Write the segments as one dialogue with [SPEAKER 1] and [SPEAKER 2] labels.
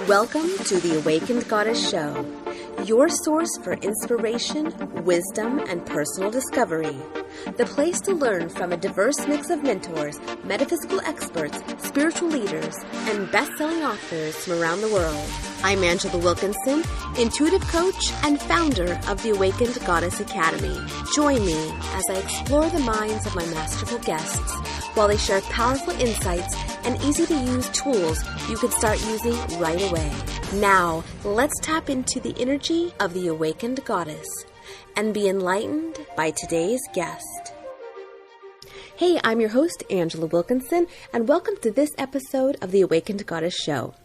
[SPEAKER 1] Welcome to the Awakened Goddess Show, your source for inspiration, wisdom, and personal discovery. The place to learn from a diverse mix of mentors, metaphysical experts, spiritual leaders, and best-selling authors from around the world. I'm Angela Wilkinson, intuitive coach and founder of the Awakened Goddess Academy. Join me as I explore the minds of my masterful guests while they share powerful insights and easy-to-use tools you can start using right away. Now, let's tap into the energy of the Awakened Goddess and be enlightened by today's guest. Hey, I'm your host, Angela Wilkinson, and welcome to this episode of the Awakened Goddess Show.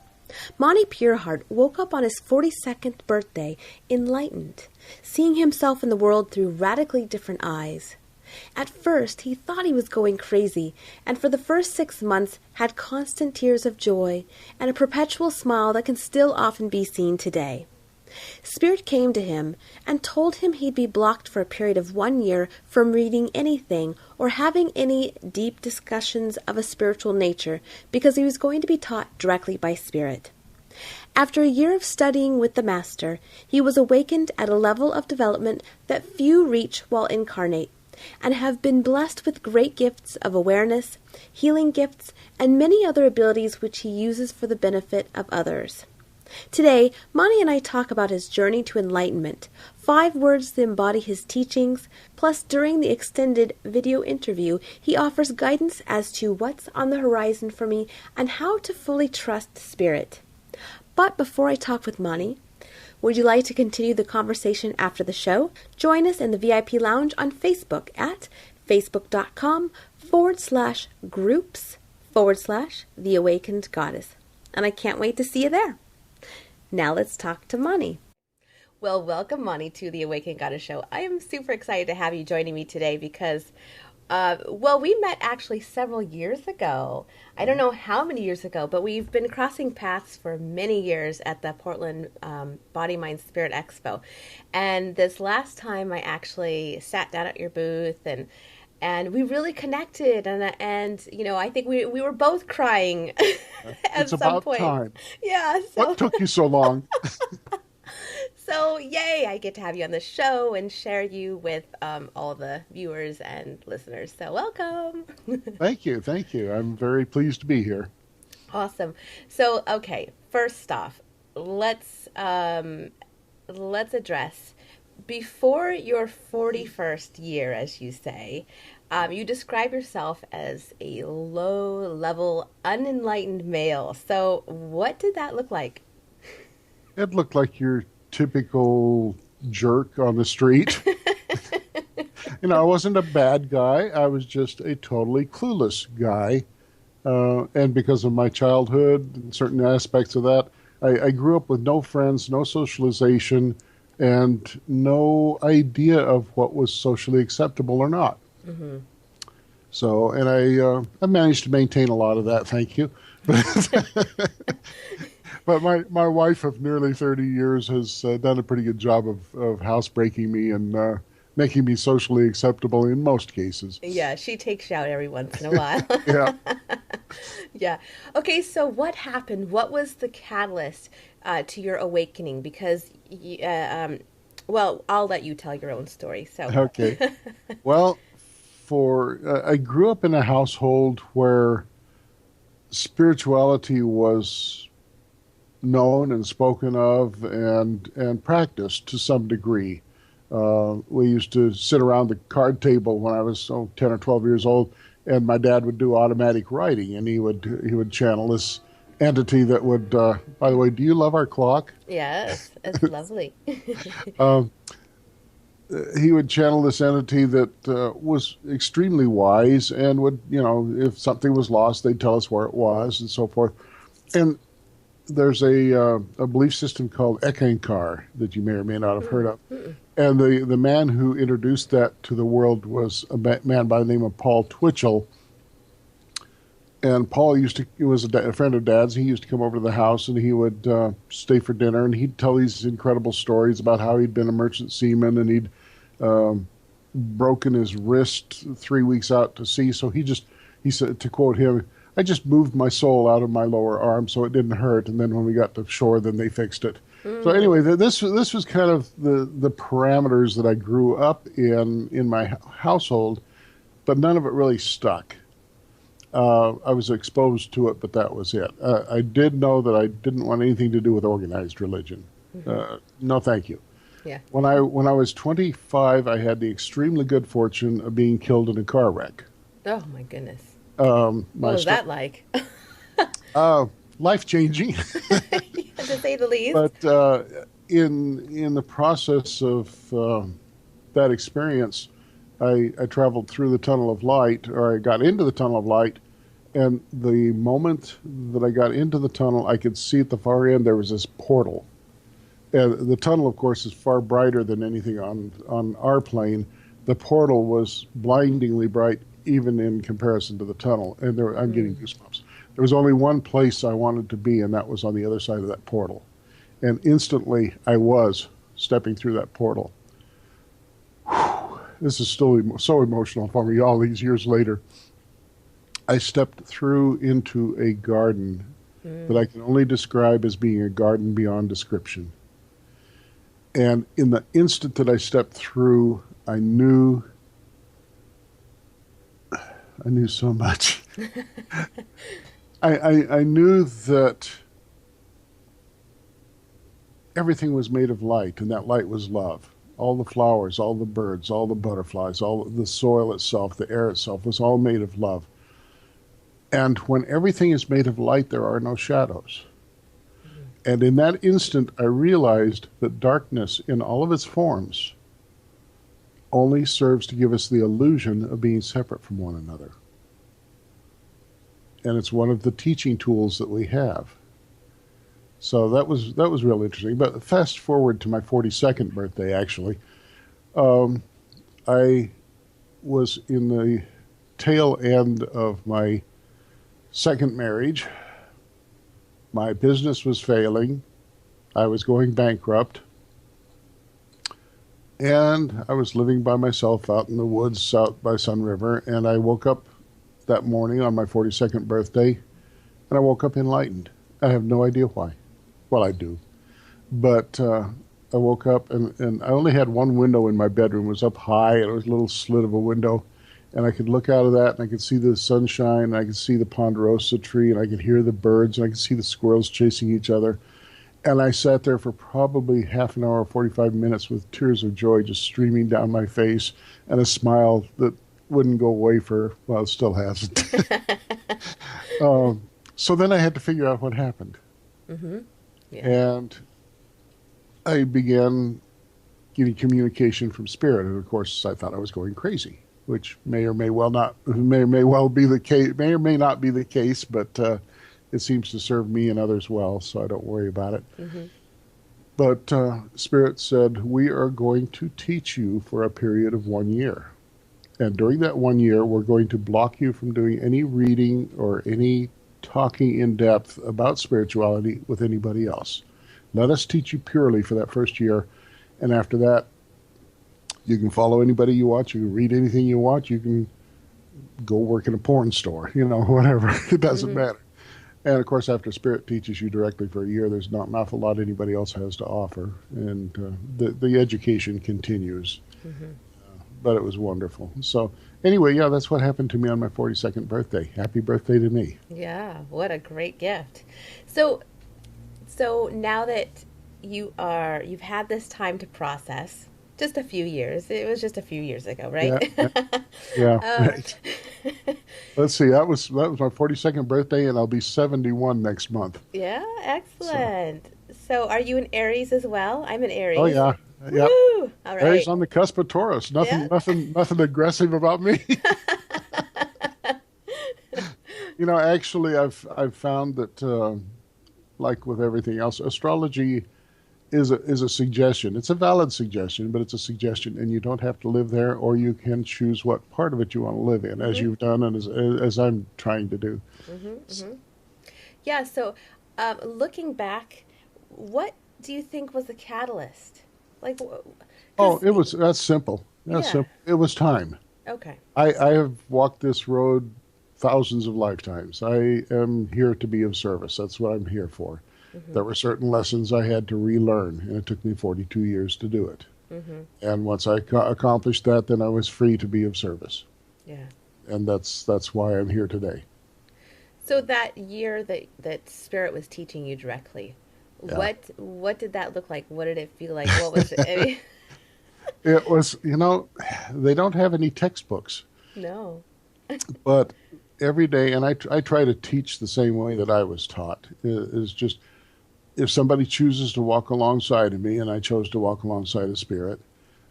[SPEAKER 1] Mani Pureheart woke up on his 42nd birthday enlightened, seeing himself in the world through radically different eyes. At first, he thought he was going crazy, and for the first 6 months had constant tears of joy and a perpetual smile that can still often be seen today. Spirit came to him and told him he'd be blocked for a period of 1 year from reading anything or having any deep discussions of a spiritual nature because he was going to be taught directly by Spirit. After a year of studying with the Master, he was awakened at a level of development that few reach while incarnate, and have been blessed with great gifts of awareness, healing gifts, and many other abilities which he uses for the benefit of others. Today, Mani and I talk about his journey to enlightenment, 5 words that embody his teachings, plus during the extended video interview, he offers guidance as to what's on the horizon for me and how to fully trust Spirit. But before I talk with Mani, would you like to continue the conversation after the show? Join us in the VIP lounge on Facebook at facebook.com/groups/The Awakened Goddess. And I can't wait to see you there. Now let's talk to Mani. Well, welcome, Mani, to the Awakened Goddess Show. I am super excited to have you joining me today because, we met actually several years ago. I don't know how many years ago, but we've been crossing paths for many years at the Portland Body, Mind, Spirit Expo. And this last time I actually sat down at your booth and we really connected. And you know, I think we were both crying at some point. It's about time. Yeah. So.
[SPEAKER 2] What took you so long?
[SPEAKER 1] So, yay, I get to have you on the show and share you with all the viewers and listeners. So, welcome.
[SPEAKER 2] Thank you. I'm very pleased to be here.
[SPEAKER 1] Awesome. So, okay, first off, let's address, before your 41st year, as you say, you describe yourself as a low-level, unenlightened male. So, what did that look like?
[SPEAKER 2] It looked like your typical jerk on the street. I wasn't a bad guy. I was just a totally clueless guy. And because of my childhood and certain aspects of that, I grew up with no friends, no socialization, and no idea of what was socially acceptable or not. Mm-hmm. So, and I managed to maintain a lot of that, thank you. But my wife of nearly 30 years has done a pretty good job of housebreaking me and making me socially acceptable in most cases.
[SPEAKER 1] Yeah, she takes you out every once in a while.
[SPEAKER 2] Yeah.
[SPEAKER 1] Yeah. Okay, so what happened? What was the catalyst to your awakening? Because, I'll let you tell your own story. So.
[SPEAKER 2] Okay. Well, I grew up in a household where spirituality was known and spoken of and practiced to some degree. We used to sit around the card table when I was 10 or 12 years old, and my dad would do automatic writing, and he would channel this entity that would, by the way, do you love our clock?
[SPEAKER 1] Yes, it's lovely.
[SPEAKER 2] He would channel this entity that was extremely wise and would, if something was lost, they'd tell us where it was and so forth. And there's a belief system called Ekankar that you may or may not have heard of. And the man who introduced that to the world was a man by the name of Paul Twitchell. And Paul was a friend of Dad's. He used to come over to the house and he would stay for dinner, and he'd tell these incredible stories about how he'd been a merchant seaman and he'd broken his wrist 3 weeks out to sea. So he said, to quote him, I just moved my soul out of my lower arm so it didn't hurt. And then when we got to shore, then they fixed it. So anyway, this was kind of the parameters that I grew up in my household, but none of it really stuck. I was exposed to it, but that was it. I did know that I didn't want anything to do with organized religion. No, thank you.
[SPEAKER 1] Yeah.
[SPEAKER 2] When I was 25, I had the extremely good fortune of being killed in a car wreck.
[SPEAKER 1] Oh my goodness. What was that like?
[SPEAKER 2] Life changing,
[SPEAKER 1] To say the least.
[SPEAKER 2] but in the process of that experience, I traveled through the tunnel of light, or I got into the tunnel of light, and the moment that I got into the tunnel, I could see at the far end there was this portal. And the tunnel, of course, is far brighter than anything on our plane. The portal was blindingly bright, even in comparison to the tunnel. And I'm getting goosebumps. There was only one place I wanted to be, and that was on the other side of that portal. And instantly, I was stepping through that portal. This is still so emotional for me all these years later. I stepped through into a garden that I can only describe as being a garden beyond description. And in the instant that I stepped through, I knew so much. I knew that everything was made of light, and that light was love. All the flowers, all the birds, all the butterflies, all the soil itself, the air itself was all made of love. And when everything is made of light, there are no shadows. And in that instant, I realized that darkness in all of its forms only serves to give us the illusion of being separate from one another. And it's one of the teaching tools that we have. So that was real interesting. But fast forward to my 42nd birthday, actually. I was in the tail end of my second marriage. My business was failing. I was going bankrupt. And I was living by myself out in the woods out by Sun River. And I woke up that morning on my 42nd birthday, and I woke up enlightened. I have no idea why. Well, I do. But I woke up, and I only had one window in my bedroom. It was up high, and it was a little slit of a window. And I could look out of that, and I could see the sunshine, and I could see the ponderosa tree, and I could hear the birds, and I could see the squirrels chasing each other. And I sat there for probably half an hour, 45 minutes with tears of joy just streaming down my face and a smile that wouldn't go away well, it still hasn't. So then I had to figure out what happened.
[SPEAKER 1] Mm-hmm. Yeah.
[SPEAKER 2] And I began getting communication from spirit. And of course, I thought I was going crazy, which may or may well be the case, may or may not be the case, but it seems to serve me and others well, so I don't worry about it.
[SPEAKER 1] Mm-hmm.
[SPEAKER 2] But Spirit said, we are going to teach you for a period of 1 year. And during that 1 year, we're going to block you from doing any reading or any talking in depth about spirituality with anybody else. Let us teach you purely for that first year. And after that, you can follow anybody you want. You can read anything you want. You can go work in a porn store, whatever. It doesn't matter. And of course, after Spirit teaches you directly for a year, there's not an awful lot anybody else has to offer. And the education continues. Mm-hmm. But it was wonderful. So anyway, yeah, that's what happened to me on my 42nd birthday. Happy birthday to me.
[SPEAKER 1] Yeah, what a great gift. So now that you've had this time to process, just a few years. It was just a few years ago, right?
[SPEAKER 2] Yeah. Right. Let's see. That was my 42nd birthday, and I'll be 71 next month.
[SPEAKER 1] Yeah, excellent. So are you an Aries as well? I'm an Aries.
[SPEAKER 2] Oh yeah. Yep.
[SPEAKER 1] Woo! All right.
[SPEAKER 2] Aries on the cusp of Taurus. Nothing aggressive about me. Actually, I've found that, like with everything else, astrology is a suggestion. It's a valid suggestion, but it's a suggestion, and you don't have to live there, or you can choose what part of it you want to live in, as you've done, and as I'm trying to do.
[SPEAKER 1] Mm-hmm, mm-hmm. Yeah. So, looking back, what do you think was the catalyst?
[SPEAKER 2] That's simple. Simple. It was time.
[SPEAKER 1] Okay.
[SPEAKER 2] I have walked this road thousands of lifetimes. I am here to be of service. That's what I'm here for.
[SPEAKER 1] Mm-hmm.
[SPEAKER 2] There were certain lessons I had to relearn, and it took me 42 years to do it.
[SPEAKER 1] Mm-hmm.
[SPEAKER 2] And once I accomplished that, then I was free to be of service.
[SPEAKER 1] Yeah.
[SPEAKER 2] And that's why I'm here today.
[SPEAKER 1] So that year that Spirit was teaching you directly,
[SPEAKER 2] Yeah.
[SPEAKER 1] what did that look like? What did it feel like? What was it? I mean,
[SPEAKER 2] It was, they don't have any textbooks,
[SPEAKER 1] no.
[SPEAKER 2] but every day, and I try to teach the same way that I was taught, is just if somebody chooses to walk alongside of me, and I chose to walk alongside of Spirit,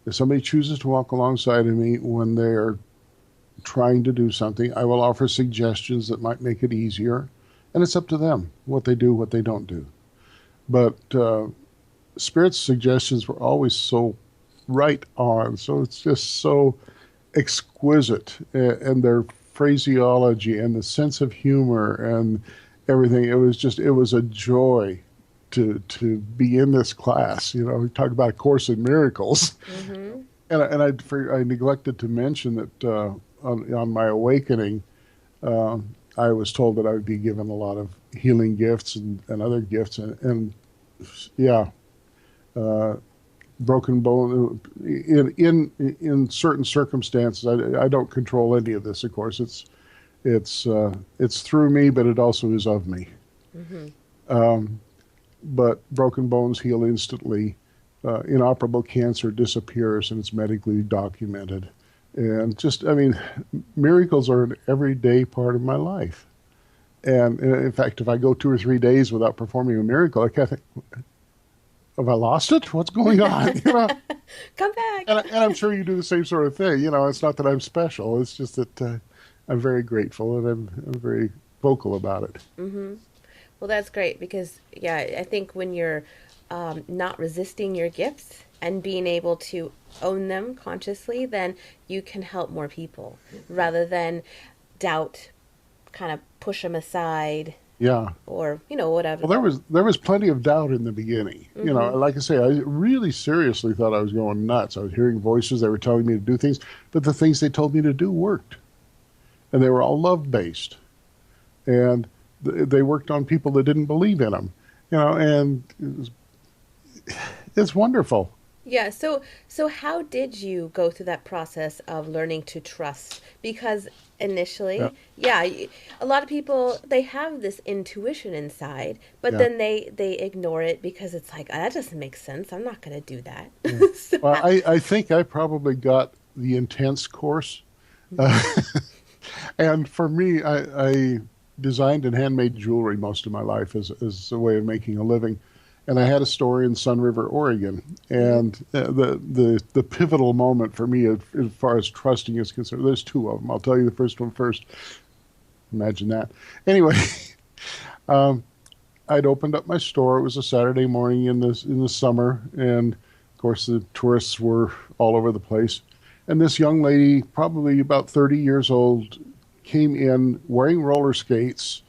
[SPEAKER 2] if somebody chooses to walk alongside of me when they're trying to do something, I will offer suggestions that might make it easier, and it's up to them what they do, what they don't do. But Spirit's suggestions were always so right on, so it's just so exquisite, and their phraseology and the sense of humor and everything. It was a joy to be in this class. We talk about A Course in Miracles,
[SPEAKER 1] Mm-hmm.
[SPEAKER 2] I neglected to mention that on my awakening, I was told that I would be given a lot of healing gifts and other gifts, and yeah, broken bone in certain circumstances. I don't control any of this, of course. It's through me, but it also is of me.
[SPEAKER 1] Mm-hmm.
[SPEAKER 2] But broken bones heal instantly. Inoperable cancer disappears, and it's medically documented. And miracles are an everyday part of my life. And in fact, if I go 2 or 3 days without performing a miracle, I kind of think, have I lost it? What's going on?
[SPEAKER 1] Come back.
[SPEAKER 2] And I'm sure you do the same sort of thing. It's not that I'm special. It's just that I'm very grateful, and I'm very vocal about it.
[SPEAKER 1] Mm-hmm. Well, that's great because, yeah, I think when you're not resisting your gifts and being able to own them consciously, then you can help more people rather than doubt, kind of push them aside.
[SPEAKER 2] Yeah.
[SPEAKER 1] Or, whatever.
[SPEAKER 2] Well, there was plenty of doubt in the beginning.
[SPEAKER 1] Mm-hmm.
[SPEAKER 2] Like I say, I really seriously thought I was going nuts. I was hearing voices. They were telling me to do things, but the things they told me to do worked. And they were all love-based. And they worked on people that didn't believe in them. And it's wonderful.
[SPEAKER 1] Yeah, so how did you go through that process of learning to trust? Because initially, a lot of people, they have this intuition inside, but then they ignore it because it's like, that doesn't make sense. I'm not going to do that.
[SPEAKER 2] Yeah. Well, I think I probably got the intense course. And for me, I designed and handmade jewelry most of my life as a way of making a living. And I had a store in Sun River, Oregon. And the pivotal moment for me, as far as trusting is concerned, there's 2 of them. I'll tell you the first one first. Imagine that. Anyway, I'd opened up my store. It was a Saturday morning in the summer, and of course the tourists were all over the place. And this young lady, probably about 30 years old, came in wearing roller skates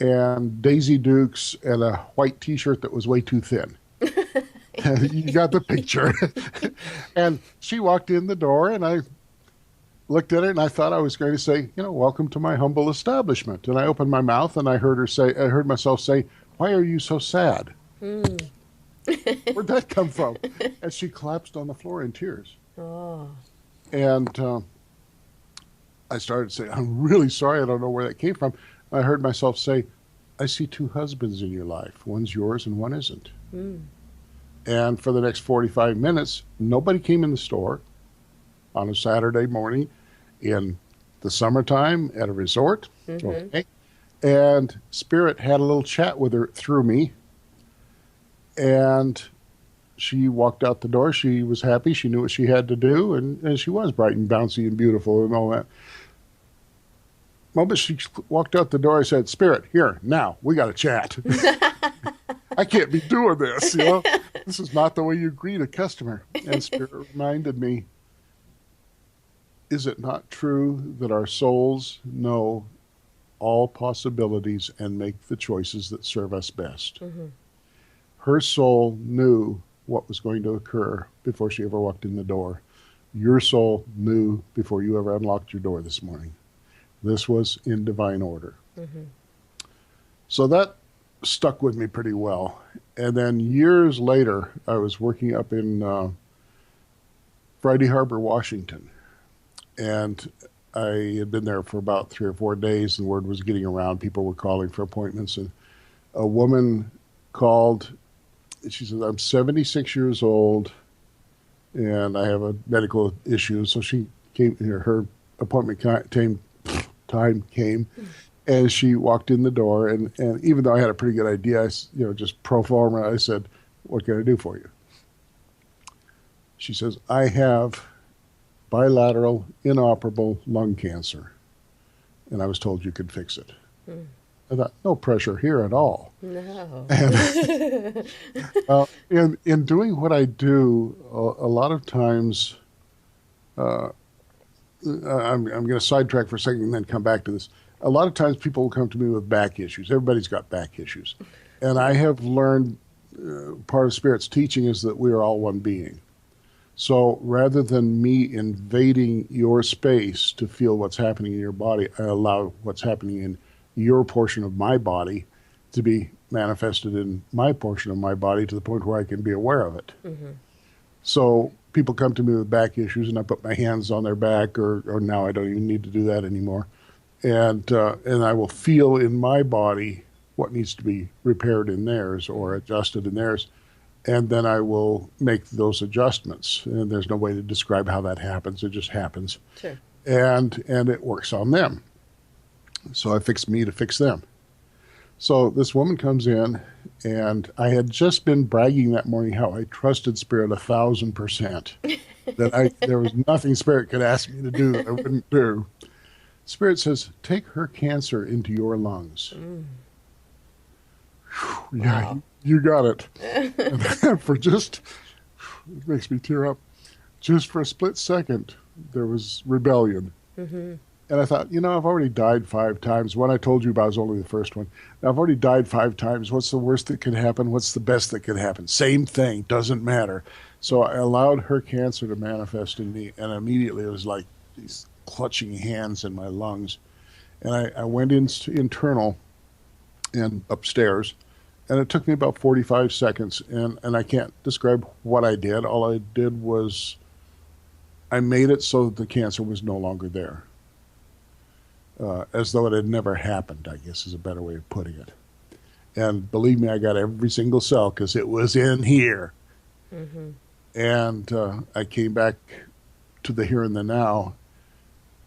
[SPEAKER 2] and Daisy Dukes and a white T-shirt that was way too thin. You got the picture. And she walked in the door, and I looked at it, and I thought I was going to say, welcome to my humble establishment. And I opened my mouth, and I heard myself say, why are you so sad?
[SPEAKER 1] Mm.
[SPEAKER 2] Where'd that come from? And she collapsed on the floor in tears.
[SPEAKER 1] Oh.
[SPEAKER 2] And I started saying, I'm really sorry. I don't know where that came from. I heard myself say, I see 2 husbands in your life. One's yours and one isn't.
[SPEAKER 1] Mm.
[SPEAKER 2] And for the next 45 minutes, nobody came in the store on a Saturday morning in the summertime at a resort.
[SPEAKER 1] Mm-hmm.
[SPEAKER 2] Okay. And Spirit had a little chat with her through me. And she walked out the door. She was happy. She knew what she had to do. And she was bright and bouncy and beautiful and all that. The moment she walked out the door, I said, Spirit, here, now, we got to chat. I can't be doing this, This is not the way you greet a customer. And Spirit reminded me, is it not true that our souls know all possibilities and make the choices that serve us best?
[SPEAKER 1] Mm-hmm.
[SPEAKER 2] Her soul knew what was going to occur before she ever walked in the door. Your soul knew before you ever unlocked your door this morning. This was in divine order. So that stuck with me pretty well. And then years later, I was working up in Friday Harbor, Washington. And I had been there for about 3 or 4 days, and word was getting around. People were calling for appointments. And a woman called. She says, I'm 76 years old, and I have a medical issue. So she came, her appointment time came, and she walked in the door. And even though I had a pretty good idea, just pro forma, I said, what can I do for you? She says, I have bilateral inoperable lung cancer, and I was told you could fix it. I thought, no pressure here at all.
[SPEAKER 1] No.
[SPEAKER 2] And, in doing what I do, a lot of times, I'm going to sidetrack for a second and then come back to this. A lot of times people will come to me with back issues. Everybody's got back issues. And I have learned part of Spirit's teaching is that we are all one being. So rather than me invading your space to feel what's happening in your body, I allow what's happening in your portion of my body to be manifested in my portion of my body to the point where I can be aware of it. Mm-hmm. So people come to me with back issues, and I put my hands on their back, or now I don't even need to do that anymore. And I will feel in my body what needs to be repaired in theirs or adjusted in theirs. And then I will make those adjustments. And there's no way to describe how that happens. It just happens.
[SPEAKER 1] Sure.
[SPEAKER 2] And it works on them. So I fix me to fix them. So this woman comes in, and I had just been bragging that morning how I trusted Spirit 1,000%. That there was nothing Spirit could ask me to do that I wouldn't do. Spirit says, take her cancer into your lungs. Whew, yeah, wow. You got it. And for just, it makes me tear up, just for a split second, there was rebellion. Mm-hmm. And I thought, I've already died 5 times. One I told you about was only the first one. Now, I've already died 5 times. What's the worst that could happen? What's the best that could happen? Same thing. Doesn't matter. So I allowed her cancer to manifest in me. And immediately it was like these clutching hands in my lungs. And I went internal and upstairs. And it took me about 45 seconds. And I can't describe what I did. All I did was I made it so that the cancer was no longer there. As though it had never happened, I guess is a better way of putting it. And believe me, I got every single cell because it was in here. Mm-hmm. And I came back to the here and the now,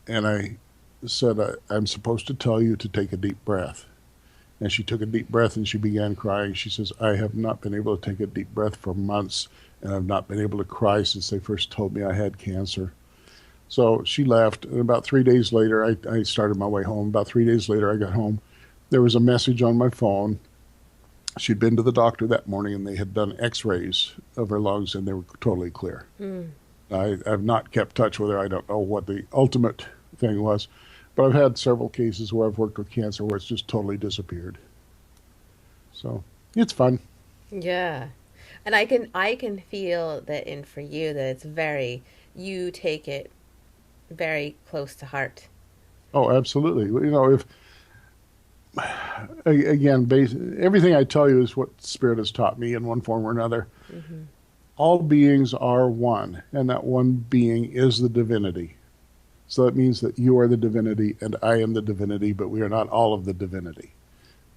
[SPEAKER 2] and I said, I'm supposed to tell you to take a deep breath. And she took a deep breath, and she began crying. She says, I have not been able to take a deep breath for months, and I've not been able to cry since they first told me I had cancer. So she left, and about 3 days later, I started my way home. About 3 days later, I got home. There was a message on my phone. She'd been to the doctor that morning, and they had done x-rays of her lungs, and they were totally clear. Mm. I've not kept touch with her. I don't know what the ultimate thing was, but I've had several cases where I've worked with cancer where it's just totally disappeared. So it's fun.
[SPEAKER 1] Yeah. And I can feel that for you that it's you take it very close to heart.
[SPEAKER 2] Oh, absolutely. Everything I tell you is what Spirit has taught me in one form or another. Mm-hmm. All beings are one, and that one being is the divinity. So that means that you are the divinity and I am the divinity, but we are not all of the divinity.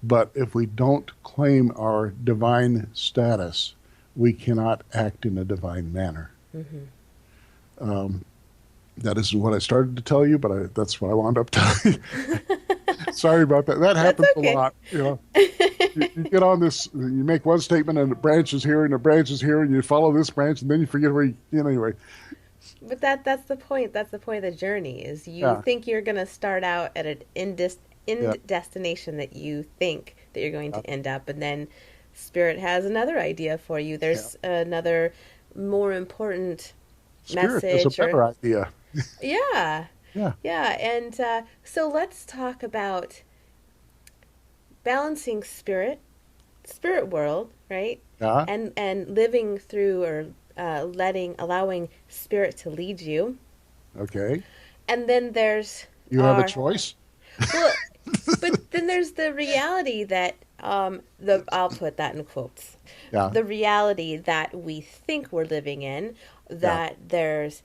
[SPEAKER 2] But if we don't claim our divine status, we cannot act in a divine manner. Mm-hmm. That is what I started to tell you, but that's what I wound up telling you. Sorry about that. That happens a lot. You get on this, you make one statement and it branches here and it branches here, and you follow this branch, and then you forget where anyway.
[SPEAKER 1] But that's the point. That's the point of the journey, is you think you're going to start out at an end destination that you think that you're going to end up, and then Spirit has another idea for you. There's another more important
[SPEAKER 2] Spirit
[SPEAKER 1] message.
[SPEAKER 2] It's a better idea.
[SPEAKER 1] Yeah.
[SPEAKER 2] Yeah.
[SPEAKER 1] Yeah. And so let's talk about balancing spirit world, right?
[SPEAKER 2] Yeah.
[SPEAKER 1] And living through, or allowing Spirit to lead you.
[SPEAKER 2] Okay.
[SPEAKER 1] And then there's
[SPEAKER 2] you have a choice.
[SPEAKER 1] Well, but then there's the reality that I'll put that in quotes.
[SPEAKER 2] Yeah,
[SPEAKER 1] The reality that we think we're living in,
[SPEAKER 2] yeah,
[SPEAKER 1] that there's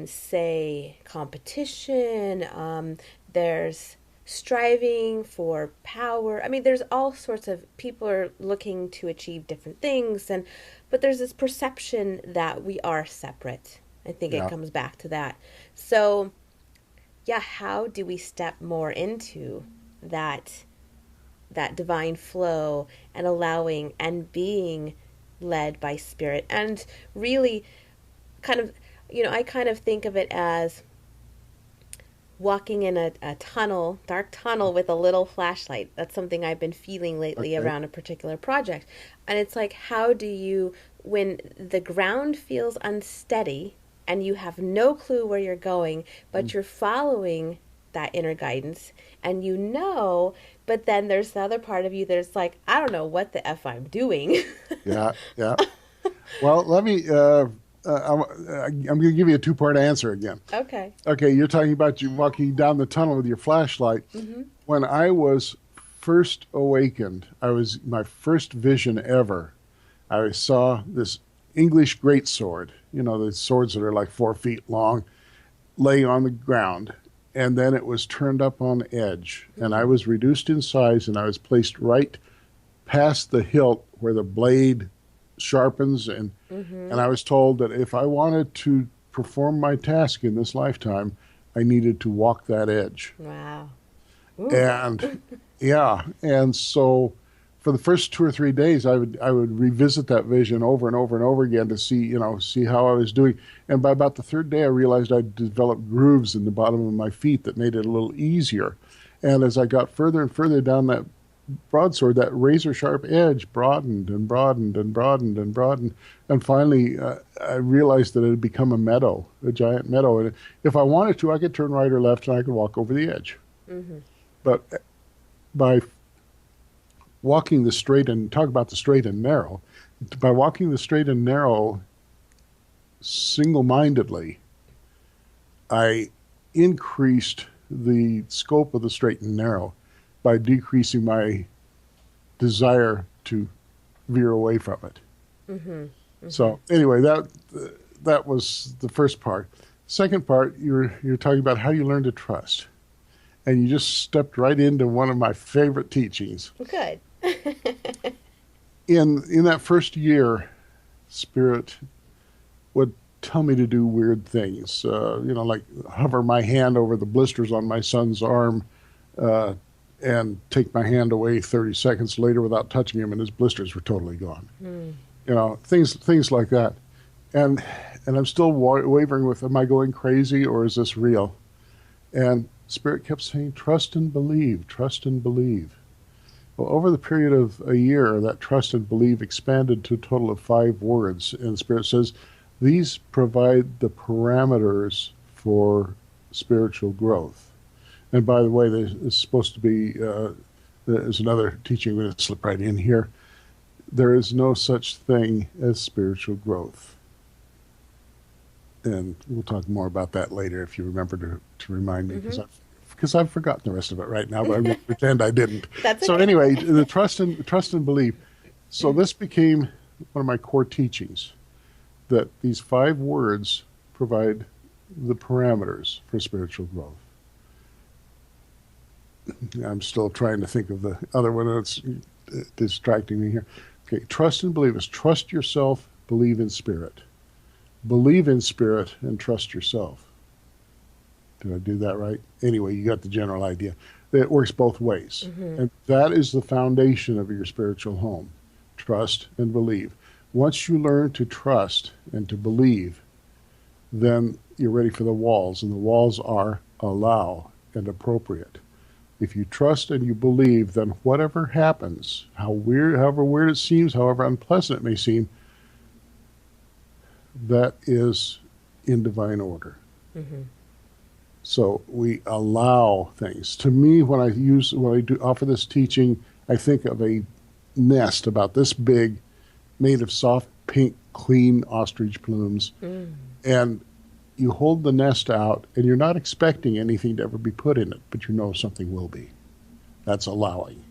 [SPEAKER 1] say competition, there's striving for power. I mean, there's all sorts of people are looking to achieve different things, and but there's this perception that we are separate. I think it
[SPEAKER 2] yeah.
[SPEAKER 1] comes back to that. So yeah, how do we step more into that that divine flow and allowing and being led by spirit and really kind of, I kind of think of it as walking in a tunnel, dark tunnel with a little flashlight. That's something I've been feeling lately
[SPEAKER 2] Okay.
[SPEAKER 1] around a particular project. And it's like, how do you, when the ground feels unsteady and you have no clue where you're going, but you're following that inner guidance and but then there's the other part of you that's like, I don't know what the F I'm doing.
[SPEAKER 2] Yeah, yeah. Well, let me. I'm going to give you a two-part answer again.
[SPEAKER 1] Okay.
[SPEAKER 2] Okay, you're talking about you walking down the tunnel with your flashlight.
[SPEAKER 1] Mm-hmm.
[SPEAKER 2] When I was first awakened, I was my first vision ever. I saw this English greatsword, the swords that are like 4 feet long, lay on the ground. And then it was turned up on edge. And I was reduced in size and I was placed right past the hilt where the blade sharpens. And I was told that if I wanted to perform my task in this lifetime, I needed to walk that edge.
[SPEAKER 1] Wow. Ooh.
[SPEAKER 2] And yeah, and so for the first 2 or 3 days, I would revisit that vision over and over and over again to see how I was doing. And by about the third day, I realized I'd developed grooves in the bottom of my feet that made it a little easier. And as I got further and further down that broadsword, that razor sharp edge broadened and broadened and broadened and broadened. And finally, I realized that it had become a meadow, a giant meadow. And if I wanted to, I could turn right or left and I could walk over the edge.
[SPEAKER 1] Mm-hmm.
[SPEAKER 2] But by walking the straight and talk about the straight and narrow, by walking the straight and narrow single-mindedly, I increased the scope of the straight and narrow by decreasing my desire to veer away from it. Mm-hmm. Mm-hmm. So anyway, that was the first part. Second part, you're talking about how you learn to trust. And you just stepped right into one of my favorite teachings.
[SPEAKER 1] Good.
[SPEAKER 2] In that first year, Spirit would tell me to do weird things, like hover my hand over the blisters on my son's arm and take my hand away 30 seconds later without touching him, and his blisters were totally gone. Things like that. And I'm still wavering with, am I going crazy or is this real? And Spirit kept saying, trust and believe, trust and believe. Well, over the period of a year, that trust and believe expanded to a total of 5 words. And Spirit says, these provide the parameters for spiritual growth. And by the way, there's supposed to be, there's another teaching, I'm going to slip right in here. There is no such thing as spiritual growth. And we'll talk more about that later if you remember to remind me, because I've forgotten the rest of it right now, but I'm going to pretend I didn't.
[SPEAKER 1] That's
[SPEAKER 2] so
[SPEAKER 1] okay.
[SPEAKER 2] Anyway, the trust and belief. So this became one of my core teachings, that these 5 words provide the parameters for spiritual growth. I'm still trying to think of the other one that's distracting me here. Okay, trust and believe is trust yourself, believe in Spirit. Believe in Spirit and trust yourself. Did I do that right? Anyway, you got the general idea. It works both ways. Mm-hmm. And that is the foundation of your spiritual home. Trust and believe. Once you learn to trust and to believe, then you're ready for the walls. And the walls are allow and appropriate. If you trust and you believe, then whatever happens, however weird it seems, however unpleasant it may seem, that is in divine order. Mm-hmm. So we allow things. To me, when I offer this teaching, I think of a nest about this big, made of soft, pink, clean ostrich plumes. Mm. And you hold the nest out, and you're not expecting anything to ever be put in it, but you know something will be. That's allowing.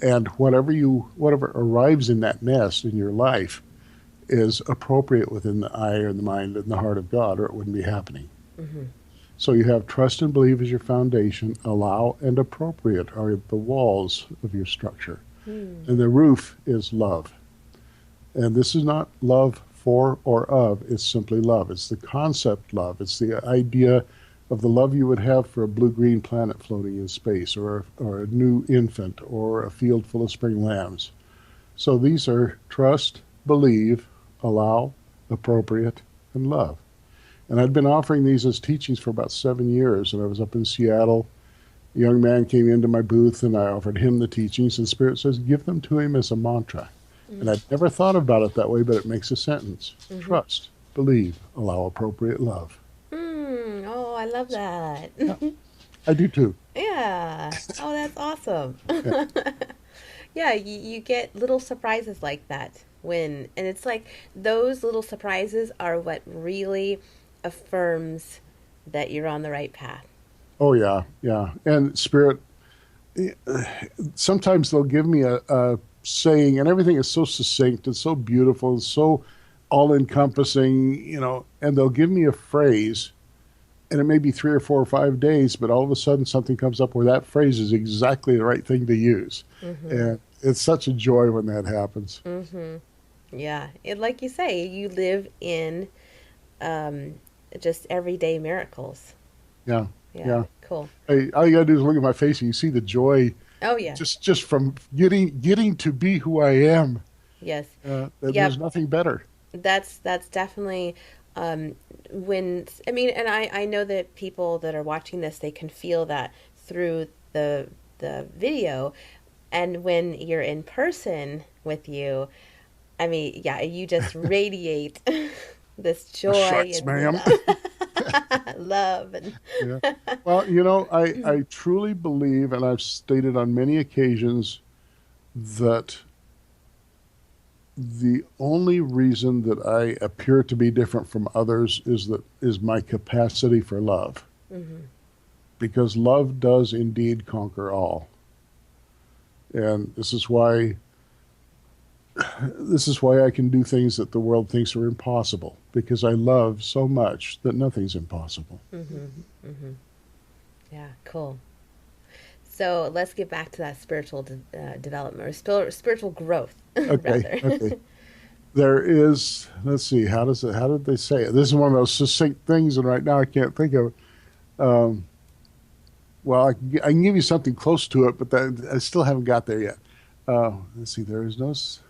[SPEAKER 2] And whatever arrives in that nest in your life is appropriate within the eye or the mind and the heart of God, or it wouldn't be happening.
[SPEAKER 1] Mm-hmm.
[SPEAKER 2] So you have trust and believe as your foundation. Allow and appropriate are the walls of your structure.
[SPEAKER 1] Mm.
[SPEAKER 2] And the roof is love. And this is not love for or of, it's simply love. It's the concept love. It's the idea of the love you would have for a blue-green planet floating in space, or a new infant, or a field full of spring lambs. So these are trust, believe, allow, appropriate, and love. And I'd been offering these as teachings for about 7 years, and I was up in Seattle. A young man came into my booth, and I offered him the teachings, and Spirit says, give them to him as a mantra. Mm-hmm. And I'd never thought about it that way, but it makes a sentence. Mm-hmm. Trust, believe, allow appropriate love.
[SPEAKER 1] Oh, I love that.
[SPEAKER 2] Yeah, I do too.
[SPEAKER 1] Yeah. Oh, that's awesome.
[SPEAKER 2] Yeah,
[SPEAKER 1] Yeah, you get little surprises like that and it's like those little surprises are what really affirms that you're on the right path.
[SPEAKER 2] Oh, yeah, yeah. And Spirit, sometimes they'll give me a saying, and everything is so succinct and so beautiful and so all-encompassing, and they'll give me a phrase, and it may be 3 or 4 or 5 days, but all of a sudden something comes up where that phrase is exactly the right thing to use. Mm-hmm. And it's such a joy when that happens.
[SPEAKER 1] Mm-hmm. Yeah. Like you say, you live in just everyday miracles.
[SPEAKER 2] Yeah. Yeah.
[SPEAKER 1] Cool.
[SPEAKER 2] Hey, all you got to do is look at my face and you see the joy.
[SPEAKER 1] Oh, yeah.
[SPEAKER 2] Just from getting to be who I am.
[SPEAKER 1] Yes.
[SPEAKER 2] There's nothing better.
[SPEAKER 1] That's definitely and I know that people that are watching this, they can feel that through the video, and when you're in person with you, I mean, yeah, you just radiate this joy
[SPEAKER 2] Shucks, ma'am.
[SPEAKER 1] love and
[SPEAKER 2] yeah. Well, I truly believe, and I've stated on many occasions, that the only reason that I appear to be different from others is my capacity for love. Mm-hmm. Because love does indeed conquer all. And this is why I can do things that the world thinks are impossible, because I love so much that nothing's impossible.
[SPEAKER 1] Mm-hmm. Mm-hmm. Yeah, cool. So let's get back to that spiritual development, or spiritual growth.
[SPEAKER 2] Okay. Okay. There is. Let's see. How did they say it? This is one of those succinct things, and right now I can't think of it. Well, I can give you something close to it, but I still haven't got there yet. Let's see. There is no. So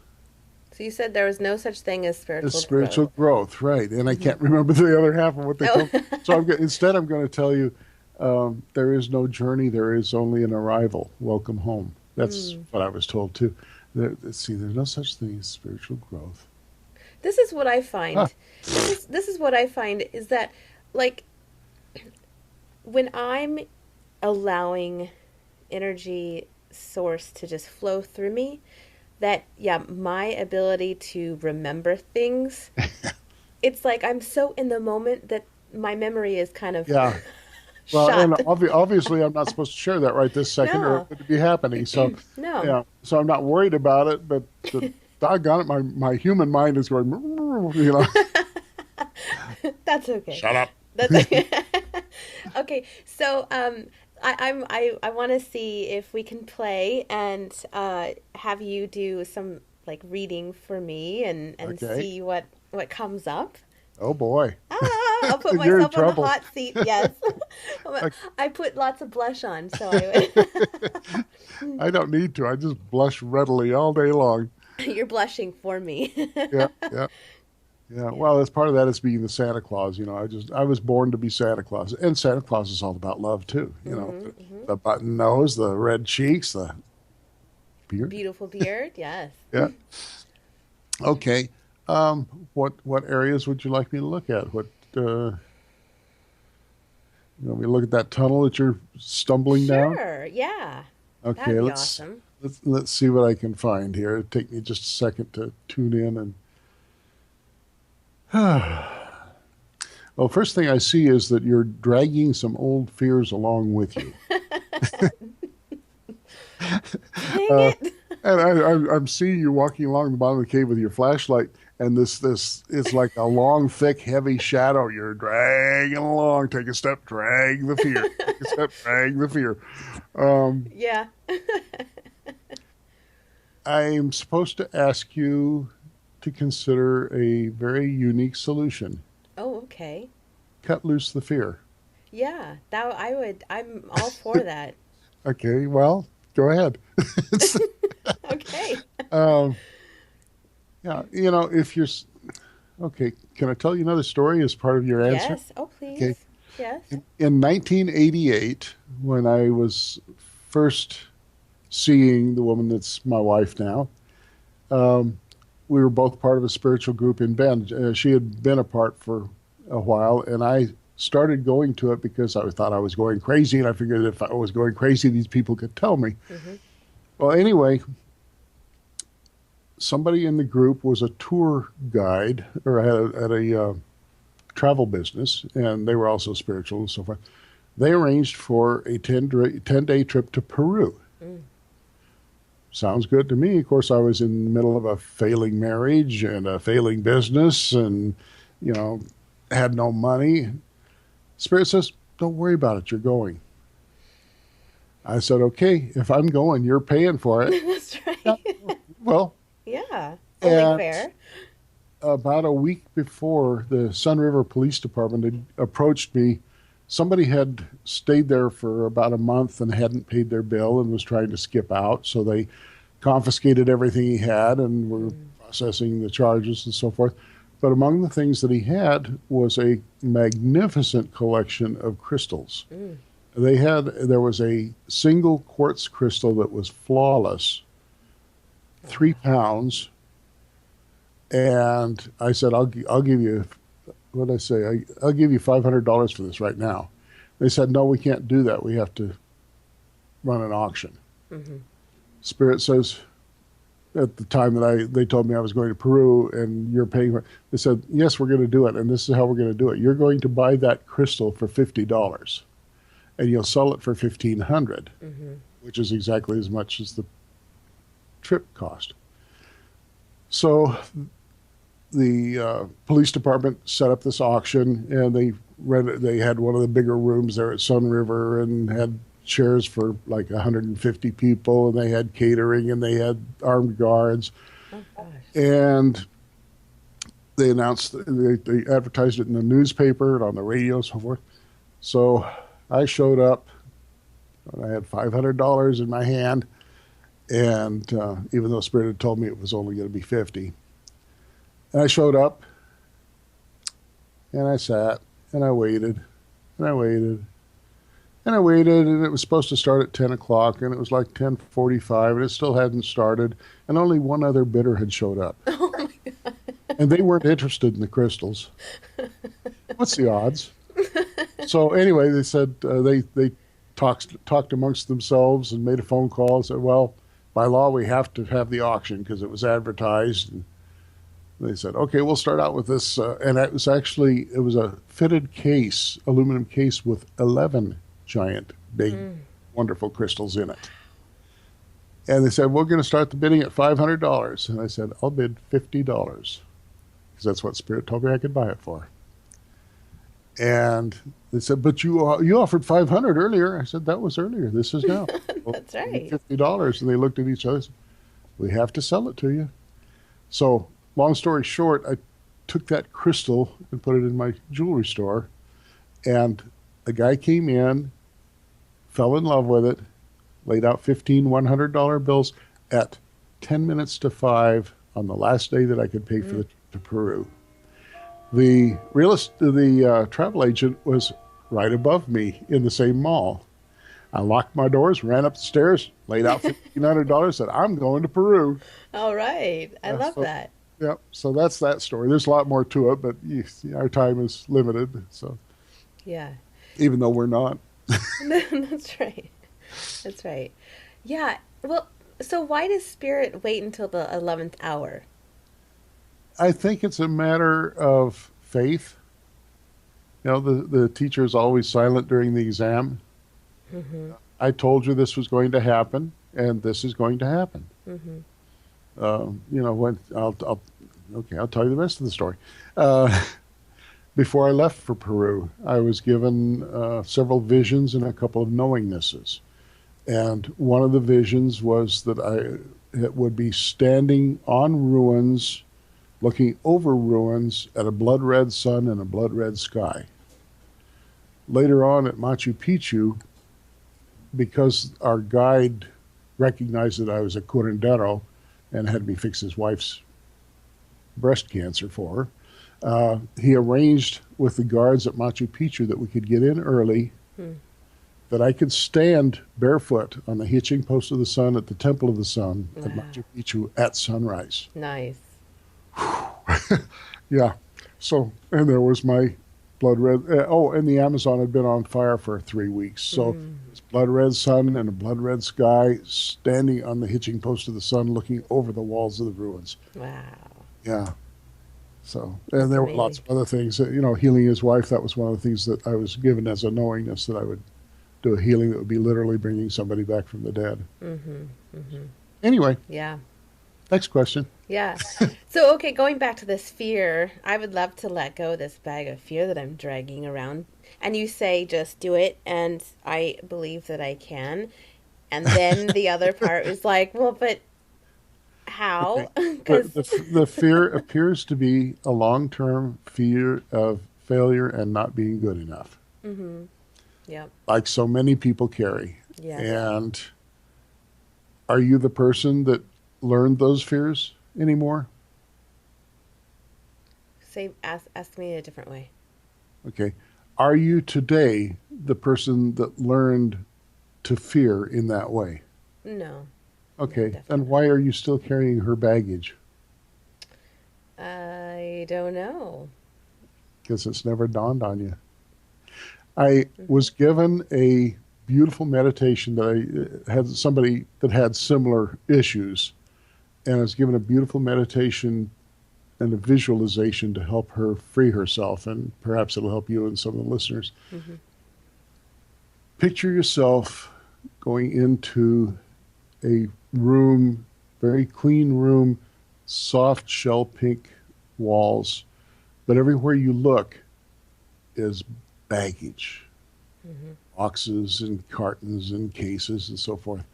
[SPEAKER 1] you said there was no such thing as
[SPEAKER 2] spiritual growth, right? And I can't remember the other half of what they call. So instead, I'm going to tell you. There is no journey. There is only an arrival. Welcome home. That's what I was told too. Let's see. There's no such thing as spiritual growth.
[SPEAKER 1] This is what I find. This is what I find is that, like, when I'm allowing energy source to just flow through me, that, my ability to remember things, it's like I'm so in the moment that my memory is kind of
[SPEAKER 2] well,
[SPEAKER 1] shot.
[SPEAKER 2] and obviously I'm not supposed to share that right this second, or it would be happening. So
[SPEAKER 1] no.
[SPEAKER 2] So I'm not worried about it, but doggone it, my human mind is going,
[SPEAKER 1] That's okay.
[SPEAKER 2] Shut up.
[SPEAKER 1] That's okay. Okay, so I want to see if we can play and have you do some reading for me and see what comes up.
[SPEAKER 2] Oh boy.
[SPEAKER 1] I'll put myself on the hot seat. Yes. I put lots of blush on, so
[SPEAKER 2] I don't need to. I just blush readily all day long.
[SPEAKER 1] You're blushing for me.
[SPEAKER 2] Yeah. Well, as part of that is being the Santa Claus. I was born to be Santa Claus, and Santa Claus is all about love too. The button nose, the red cheeks, the beard, beautiful beard.
[SPEAKER 1] Yes.
[SPEAKER 2] Yeah. Okay. What areas would you like me to look at? What we look at that tunnel that you're stumbling down?
[SPEAKER 1] Sure. Yeah.
[SPEAKER 2] Okay.
[SPEAKER 1] That'd be awesome.
[SPEAKER 2] Let's see what I can find here. It'll take me just a second to tune in and. Well, first thing I see is that you're dragging some old fears along with you.
[SPEAKER 1] Dang
[SPEAKER 2] Uh,
[SPEAKER 1] it.
[SPEAKER 2] and I'm seeing you walking along the bottom of the cave with your flashlight, and this is like a long, thick, heavy shadow. You're dragging along. Take a step, drag the fear. Take a step, drag the fear. Um,
[SPEAKER 1] Yeah.
[SPEAKER 2] I'm supposed to ask you to consider a very unique solution.
[SPEAKER 1] Oh, okay.
[SPEAKER 2] Cut loose the fear.
[SPEAKER 1] Yeah, that I would. I'm all for that.
[SPEAKER 2] Okay, well, go ahead.
[SPEAKER 1] Okay.
[SPEAKER 2] um, yeah, if okay, can I tell you another story as part of your answer?
[SPEAKER 1] Yes. Oh,
[SPEAKER 2] Okay.
[SPEAKER 1] please. Yes.
[SPEAKER 2] In 1988, when I was first seeing the woman that's my wife now, um, we were both part of a spiritual group in Bend. She had been apart for a while, and I started going to it because I thought I was going crazy, and I figured if I was going crazy, these people could tell me.
[SPEAKER 1] Mm-hmm.
[SPEAKER 2] Well, anyway, somebody in the group was a tour guide or had a travel business, and they were also spiritual and so forth. They arranged for a 10-day trip to Peru.
[SPEAKER 1] Mm.
[SPEAKER 2] Sounds good to me. Of course, I was in the middle of a failing marriage and a failing business and, you know, had no money. Spirit says, don't worry about it. You're going. I said, okay, if I'm going, you're paying for it.
[SPEAKER 1] That's
[SPEAKER 2] Yeah,
[SPEAKER 1] right.
[SPEAKER 2] well,
[SPEAKER 1] Yeah. Only
[SPEAKER 2] and
[SPEAKER 1] fair.
[SPEAKER 2] about a week before, the Sun River Police Department had approached me. Somebody had stayed there for about a month and hadn't paid their bill and was trying to skip out. So they confiscated everything he had and were processing the charges and so forth. But among the things that he had was a magnificent collection of crystals.
[SPEAKER 1] Mm.
[SPEAKER 2] There was a single quartz crystal that was flawless, 3 pounds. And I said, I'll give you, what did I say? I'll give you $500 for this right now. They said, no, we can't do that. We have to run an auction.
[SPEAKER 1] Mm-hmm.
[SPEAKER 2] Spirit says, at the time that they told me I was going to Peru and you're paying for it, they said, yes, we're going to do it. And this is how we're going to do it. You're going to buy that crystal for $50 and you'll sell it for $1,500,
[SPEAKER 1] Mm-hmm.
[SPEAKER 2] which is exactly as much as the trip cost. So the police department set up this auction, and they had one of the bigger rooms there at Sun River and had chairs for like 150 people, and they had catering, and they had armed guards.
[SPEAKER 1] Oh gosh.
[SPEAKER 2] And they announced, they advertised it in the newspaper and on the radio and so forth. So I showed up, and I had $500 in my hand, and even though Spirit had told me it was only going to be 50. And I showed up, and I sat, and I waited, and I waited, and I waited, and it was supposed to start at 10 o'clock, and it was like 10:45, and it still hadn't started, and only one other bidder had showed up.
[SPEAKER 1] Oh my God.
[SPEAKER 2] And they weren't interested in the crystals. What's the odds? So anyway, they said they talked amongst themselves and made a phone call and said, well, by law, we have to have the auction because it was advertised. And they said, okay, we'll start out with this. And it was a fitted case, aluminum case with 11 giant, big, wonderful crystals in it. And they said, we're going to start the bidding at $500. And I said, I'll bid $50 because that's what Spirit told me I could buy it for. And they said, but you offered 500 earlier. I said, that was earlier. This is now.
[SPEAKER 1] That's right.
[SPEAKER 2] $50. And they looked at each other and said, we have to sell it to you. So long story short, I took that crystal and put it in my jewelry store. And a guy came in, fell in love with it, laid out 15 $100 bills at 10 minutes to 5 on the last day that I could pay for the trip to Peru. The travel agent was right above me in the same mall. I locked my doors, ran up the stairs, laid out $1,500, said, I'm going to Peru.
[SPEAKER 1] All right. I love that.
[SPEAKER 2] Yeah, so that's that story. There's a lot more to it, but our time is limited. So
[SPEAKER 1] Yeah.
[SPEAKER 2] even though we're not.
[SPEAKER 1] That's right. That's right. Yeah. Well, so why does Spirit wait until the 11th hour?
[SPEAKER 2] I think it's a matter of faith. The teacher is always silent during the exam.
[SPEAKER 1] Mm-hmm.
[SPEAKER 2] I told you this was going to happen, and this is going to happen.
[SPEAKER 1] Mm-hmm.
[SPEAKER 2] When I'll tell you the rest of the story. Uh, Before I left for Peru, I was given several visions and a couple of knowingnesses. And one of the visions was that it would be standing on ruins, looking over ruins at a blood red sun and a blood red sky. Later on at Machu Picchu, because our guide recognized that I was a curandero and had me fix his wife's breast cancer for her, he arranged with the guards at Machu Picchu that we could get in early, that I could stand barefoot on the hitching post of the sun at the Temple of the Sun at Machu Picchu at sunrise.
[SPEAKER 1] Nice.
[SPEAKER 2] Yeah. So, and there was my blood red. And the Amazon had been on fire for 3 weeks. So, it's blood red sun and a blood red sky, standing on the hitching post of the sun, looking over the walls of the ruins.
[SPEAKER 1] Wow.
[SPEAKER 2] Yeah. So, and there were lots of other things. Healing his wife, that was one of the things that I was given as a knowingness, that I would do a healing that would be literally bringing somebody back from the dead.
[SPEAKER 1] Mm-hmm. Mm-hmm.
[SPEAKER 2] Anyway.
[SPEAKER 1] Yeah.
[SPEAKER 2] Next question.
[SPEAKER 1] Yeah. So, okay, going back to this fear, I would love to let go of this bag of fear that I'm dragging around. And you say, just do it. And I believe that I can. And then the other part is like, well, but how?
[SPEAKER 2] Okay. The fear appears to be a long-term fear of failure and not being good enough.
[SPEAKER 1] Mm-hmm. Yep.
[SPEAKER 2] Like so many people carry.
[SPEAKER 1] Yeah.
[SPEAKER 2] And are you the person that learned those fears anymore?
[SPEAKER 1] Ask me a different way.
[SPEAKER 2] Okay. Are you today the person that learned to fear in that way?
[SPEAKER 1] No.
[SPEAKER 2] Okay.
[SPEAKER 1] No,
[SPEAKER 2] and why are you still carrying her baggage?
[SPEAKER 1] I don't know.
[SPEAKER 2] Because it's never dawned on you. I was given a beautiful meditation that I had somebody that had similar issues, and I was given a beautiful meditation and a visualization to help her free herself, and perhaps it'll help you and some of the listeners.
[SPEAKER 1] Mm-hmm.
[SPEAKER 2] Picture yourself going into a room, very clean room, soft shell pink walls, but everywhere you look is baggage, boxes and cartons and cases and so forth.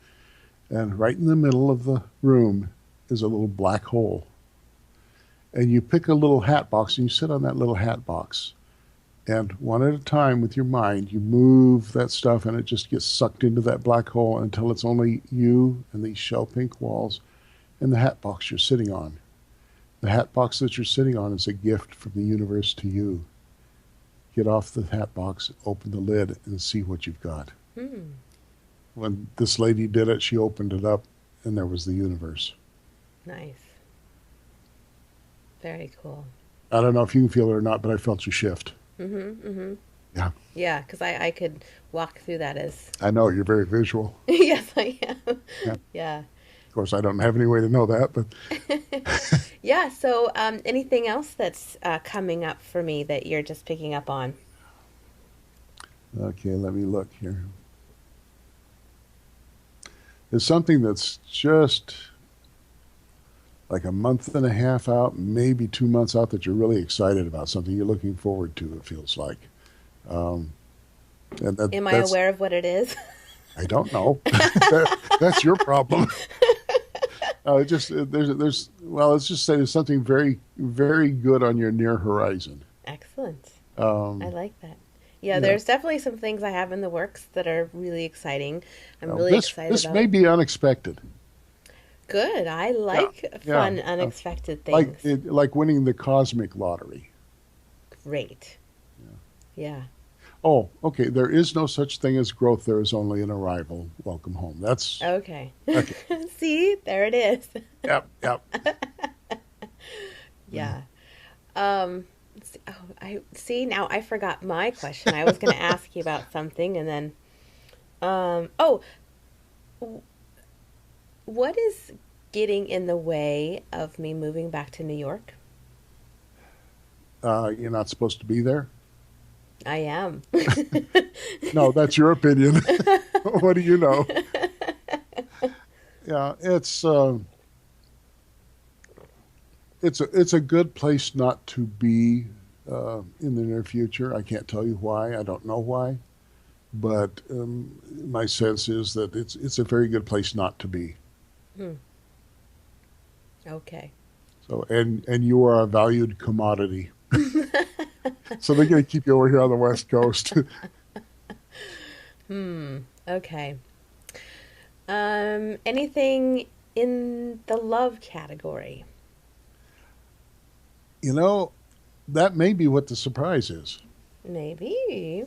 [SPEAKER 2] And right in the middle of the room is a little black hole. And you pick a little hat box and you sit on that little hat box. And one at a time with your mind, you move that stuff and it just gets sucked into that black hole until it's only you and these shell pink walls and the hat box you're sitting on. The hat box that you're sitting on is a gift from the universe to you. Get off the hat box, open the lid, and see what you've got. When this lady did it, she opened it up, and there was the universe.
[SPEAKER 1] Nice. Very cool.
[SPEAKER 2] I don't know if you can feel it or not, but I felt you shift.
[SPEAKER 1] Mm-hmm. Mm-hmm.
[SPEAKER 2] Yeah.
[SPEAKER 1] Yeah, because I could walk through that as...
[SPEAKER 2] I know, you're very visual.
[SPEAKER 1] Yes, I am.
[SPEAKER 2] Yeah.
[SPEAKER 1] Yeah.
[SPEAKER 2] Of course, I don't have any way to know that, but...
[SPEAKER 1] Yeah, so anything else that's coming up for me that you're just picking up on?
[SPEAKER 2] Okay, let me look here. There's something that's just like a month and a half out, maybe 2 months out, that you're really excited about, something you're looking forward to, it feels like.
[SPEAKER 1] Am I aware of what it is?
[SPEAKER 2] I don't know. That's your problem. Let's just say there's something very, very good on your near horizon.
[SPEAKER 1] Excellent. I like that. Yeah, there's definitely some things I have in the works that are really exciting. I'm really excited
[SPEAKER 2] this
[SPEAKER 1] about.
[SPEAKER 2] May be unexpected.
[SPEAKER 1] Good. I like fun, unexpected things.
[SPEAKER 2] Like winning the cosmic lottery.
[SPEAKER 1] Great. Yeah.
[SPEAKER 2] Oh, okay. There is no such thing as growth. There is only an arrival. Welcome home. That's
[SPEAKER 1] okay. See, there it is.
[SPEAKER 2] Yep.
[SPEAKER 1] Yeah. I see. Now I forgot my question. I was going to ask you about something, and then, what is getting in the way of me moving back to New York?
[SPEAKER 2] You're not supposed to be there.
[SPEAKER 1] I am.
[SPEAKER 2] No, that's your opinion. What do you know? Yeah, it's a good place not to be in the near future. I can't tell you why. I don't know why, but my sense is that it's a very good place not to be.
[SPEAKER 1] Hmm. Okay.
[SPEAKER 2] So and you are a valued commodity. So they're going to keep you over here on the West Coast.
[SPEAKER 1] Okay. Anything in the love category?
[SPEAKER 2] You know, that may be what the surprise is.
[SPEAKER 1] Maybe.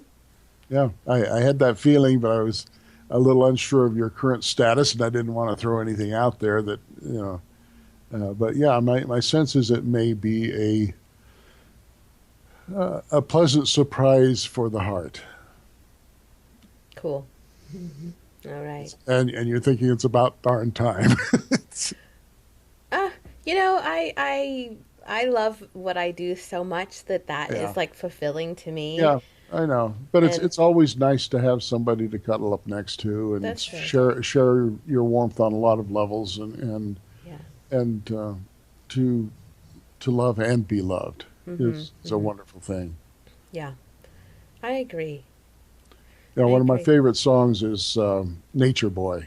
[SPEAKER 2] Yeah, I had that feeling, but I was a little unsure of your current status, and I didn't want to throw anything out there that, you know. But yeah, my sense is it may be a pleasant surprise for the heart.
[SPEAKER 1] Cool. All right.
[SPEAKER 2] And you're thinking it's about darn time.
[SPEAKER 1] Uh, I love what I do so much that
[SPEAKER 2] Yeah,
[SPEAKER 1] is like fulfilling to me.
[SPEAKER 2] yeah, I know. But
[SPEAKER 1] And
[SPEAKER 2] it's always nice to have somebody to cuddle up next to and
[SPEAKER 1] that's true.
[SPEAKER 2] share your warmth on a lot of levels
[SPEAKER 1] Yeah.
[SPEAKER 2] and to to love and be loved
[SPEAKER 1] Mhm.
[SPEAKER 2] is a
[SPEAKER 1] Mhm.
[SPEAKER 2] wonderful thing.
[SPEAKER 1] Yeah. I agree.
[SPEAKER 2] Yeah,
[SPEAKER 1] I
[SPEAKER 2] one of my
[SPEAKER 1] agree.
[SPEAKER 2] favorite songs is "Nature Boy,"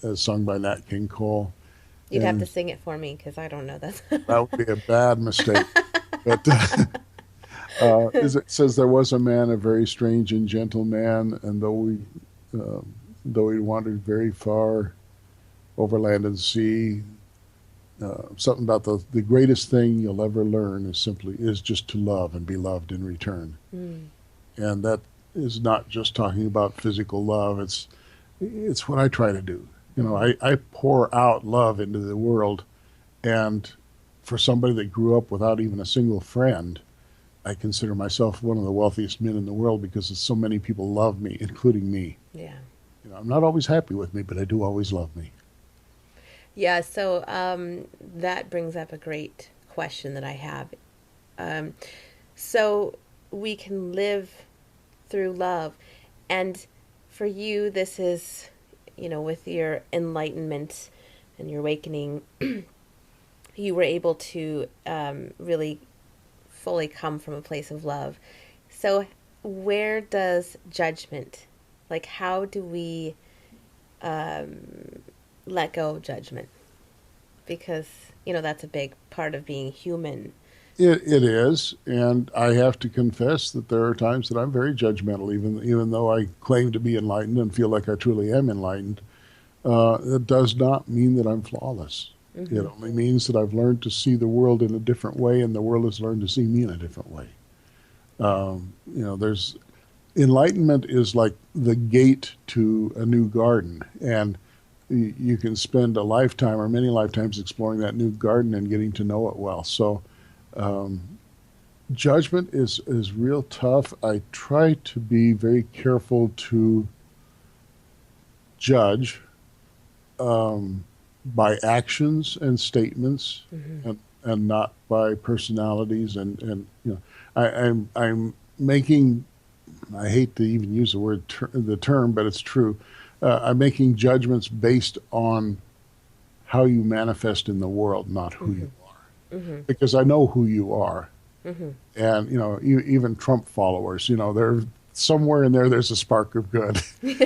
[SPEAKER 2] as sung by Nat King Cole,
[SPEAKER 1] You'd have to
[SPEAKER 2] and
[SPEAKER 1] sing it for me because I don't know that.
[SPEAKER 2] that would be a bad mistake. But as it says, there was a man, a very strange and gentle man, and though he wandered very far over land and sea, something about the greatest thing you'll ever learn is just to love and be loved in return.
[SPEAKER 1] Mm.
[SPEAKER 2] And that is not just talking about physical love. It's what I try to do. You know,
[SPEAKER 1] Mhm.
[SPEAKER 2] I pour out love into the world, and for somebody that grew up without even a single friend, I consider myself one of the wealthiest men in the world because so many people love me, including me.
[SPEAKER 1] Yeah.
[SPEAKER 2] You know, I'm not always happy with me, but I do always love me.
[SPEAKER 1] Yeah, so that brings up a great question that I have. Um, so we can live through love. And for you, this is, with your enlightenment and your awakening, you were able to really fully come from a place of love. So, where does judgment, like, how do we let go of judgment? Because, that's a big part of being human.
[SPEAKER 2] It is, and I have to confess that there are times that I'm very judgmental, even though I claim to be enlightened and feel like I truly am enlightened. It does not mean that I'm flawless. It
[SPEAKER 1] Hmm.
[SPEAKER 2] only means that I've learned to see the world in a different way, and the world has learned to see me in a different way. There's enlightenment is like the gate to a new garden, and you can spend a lifetime or many lifetimes exploring that new garden and getting to know it well. So um, judgment is real tough. I try to be very careful to judge um, by actions and statements,
[SPEAKER 1] Hmm.
[SPEAKER 2] and not by personalities. And I'm making. I hate to even use the the term, but it's true. I'm making judgments based on how you manifest in the world, not who
[SPEAKER 1] Hmm.
[SPEAKER 2] you are,
[SPEAKER 1] Hmm.
[SPEAKER 2] because I know who you are.
[SPEAKER 1] Hmm.
[SPEAKER 2] And even Trump followers, they're somewhere in there. There's a spark of good. you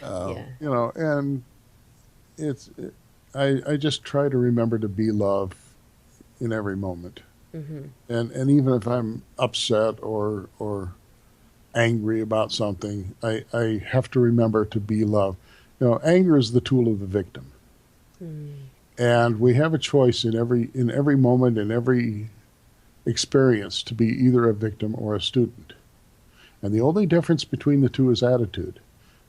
[SPEAKER 2] know,
[SPEAKER 1] Yeah.
[SPEAKER 2] and it's. I just try to remember to be love in every moment,
[SPEAKER 1] Hmm.
[SPEAKER 2] and even if I'm upset or angry about something, I have to remember to be love. Anger is the tool of the victim,
[SPEAKER 1] Mm.
[SPEAKER 2] and we have a choice in every moment, in every experience, to be either a victim or a student. And the only difference between the two is attitude.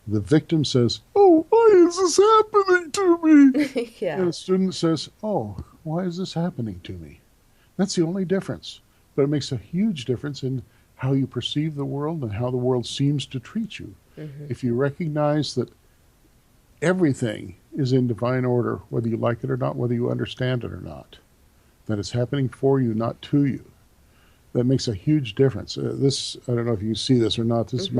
[SPEAKER 2] The victim says, "Oh, why is this happening to me?" And
[SPEAKER 1] Yeah.
[SPEAKER 2] the student says, "Oh, why is this happening to me?" That's the only difference. But it makes a huge difference in how you perceive the world and how the world seems to treat you.
[SPEAKER 1] Hmm.
[SPEAKER 2] If you recognize that everything is in divine order, whether you like it or not, whether you understand it or not, that it's happening for you, not to you. That makes a huge difference. I don't know if you see this or not. This